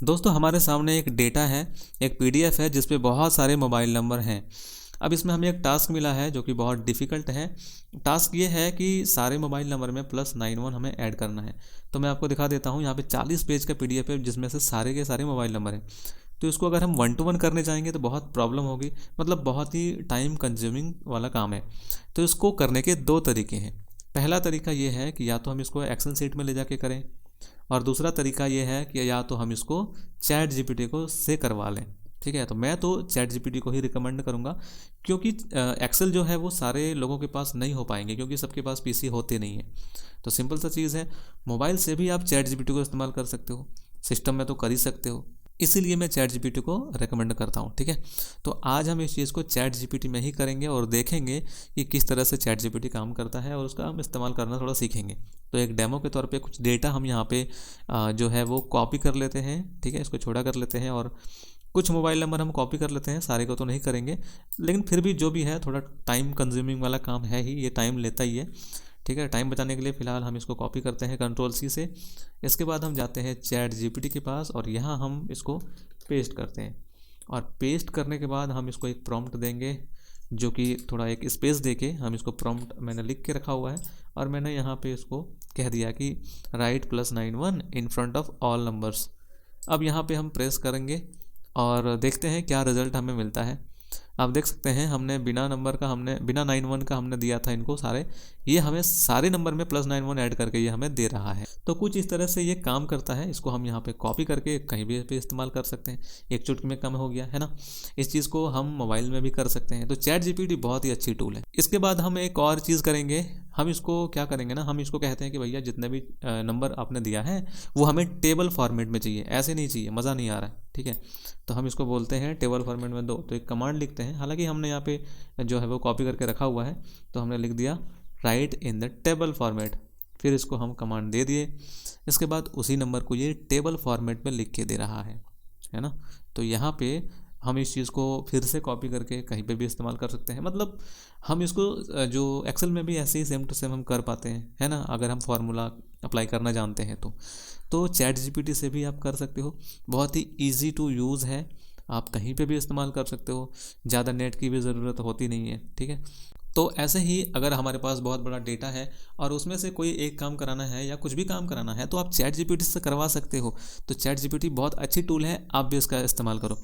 दोस्तों हमारे सामने एक डेटा है, एक पीडीएफ है जिस पे बहुत सारे मोबाइल नंबर हैं। अब इसमें हमें एक टास्क मिला है जो कि बहुत डिफ़िकल्ट है। टास्क ये है कि सारे मोबाइल नंबर में +91 हमें ऐड करना है। तो मैं आपको दिखा देता हूँ, यहाँ पे 40 पेज का पीडीएफ है जिसमें से सारे के सारे मोबाइल नंबर हैं। तो इसको अगर हम 1 टू 1 करने जाएंगे तो बहुत प्रॉब्लम होगी, मतलब बहुत ही टाइम कंज्यूमिंग वाला काम है। तो इसको करने के दो तरीके हैं। पहला तरीका ये है कि या तो हम इसको एक्सेल शीट में ले जाके करें, और दूसरा तरीका ये है कि या तो हम इसको चैट जीपीटी को से करवा लें। ठीक है, तो मैं तो चैट जीपीटी को ही रिकमेंड करूँगा, क्योंकि एक्सेल जो है वो सारे लोगों के पास नहीं हो पाएंगे, क्योंकि सबके पास पीसी होते नहीं है। तो सिंपल सा चीज़ है, मोबाइल से भी आप चैट जीपीटी को इस्तेमाल कर सकते हो, सिस्टम में तो कर ही सकते हो। इसीलिए मैं चैट जीपीटी को रेकमेंड करता हूँ। ठीक है, तो आज हम इस चीज़ को चैट जीपीटी में ही करेंगे और देखेंगे कि किस तरह से चैट जीपीटी काम करता है, और उसका हम इस्तेमाल करना थोड़ा सीखेंगे। तो एक डेमो के तौर पे कुछ डेटा हम यहाँ पे जो है वो कॉपी कर लेते हैं। ठीक है, इसको छोटा कर लेते हैं और कुछ मोबाइल नंबर हम कॉपी कर लेते हैं, सारे को तो नहीं करेंगे, लेकिन फिर भी जो भी है थोड़ा टाइम कंज्यूमिंग वाला काम है ही, ये टाइम लेता ही है। ठीक है, टाइम बचाने के लिए फ़िलहाल हम इसको कॉपी करते हैं Ctrl+C से। इसके बाद हम जाते हैं चैट जीपीटी के पास और यहाँ हम इसको पेस्ट करते हैं, और पेस्ट करने के बाद हम इसको एक प्रॉम्प्ट देंगे, जो कि थोड़ा एक स्पेस देके हम इसको प्रॉम्प्ट मैंने लिख के रखा हुआ है, और मैंने यहाँ पे इसको कह दिया कि right +91 in front of all numbers. अब यहाँ पे हम प्रेस करेंगे और देखते हैं क्या रिज़ल्ट हमें मिलता है। आप देख सकते हैं, हमने बिना नंबर का, हमने बिना 91 का हमने दिया था इनको सारे, ये हमें सारे नंबर में +91 ऐड करके ये हमें दे रहा है। तो कुछ इस तरह से ये काम करता है। इसको हम यहाँ पे कॉपी करके कहीं भी पे इस्तेमाल कर सकते हैं, एक चुटकी में कम हो गया है ना। इस चीज़ को हम मोबाइल में भी कर सकते हैं। तो चैट जीपीटी बहुत ही अच्छी टूल है। इसके बाद हम एक और चीज़ करेंगे, हम इसको क्या करेंगे ना, हम इसको कहते हैं कि भैया जितने भी नंबर आपने दिया है वो हमें टेबल फॉर्मेट में चाहिए, ऐसे नहीं चाहिए, मज़ा नहीं आ रहा है। ठीक है, तो हम इसको बोलते हैं टेबल फॉर्मेट में दो। तो एक कमांड लिखते हैं, हालांकि हमने यहाँ पे जो है वो कॉपी करके रखा हुआ है, तो हमने लिख दिया right in the table format. फिर इसको हम कमांड दे दिए। इसके बाद उसी नंबर को ये टेबल फॉर्मेट में लिख के दे रहा है ना। तो यहाँ पे हम इस चीज़ को फिर से कॉपी करके कहीं पे भी इस्तेमाल कर सकते हैं। मतलब हम इसको जो एक्सेल में भी ऐसे ही सेम टू सेम हम कर पाते हैं, है ना, अगर हम फार्मूला अप्लाई करना जानते हैं तो चैट जीपीटी से भी आप कर सकते हो। बहुत ही ईजी टू यूज़ है, आप कहीं पे भी इस्तेमाल कर सकते हो, ज़्यादा नेट की भी ज़रूरत होती नहीं है। ठीक है, तो ऐसे ही अगर हमारे पास बहुत बड़ा डेटा है और उसमें से कोई एक काम कराना है या कुछ भी काम कराना है, तो आप चैट जीपीटी से करवा सकते हो। तो चैट जीपीटी बहुत अच्छी टूल है, आप भी इसका इस्तेमाल करो।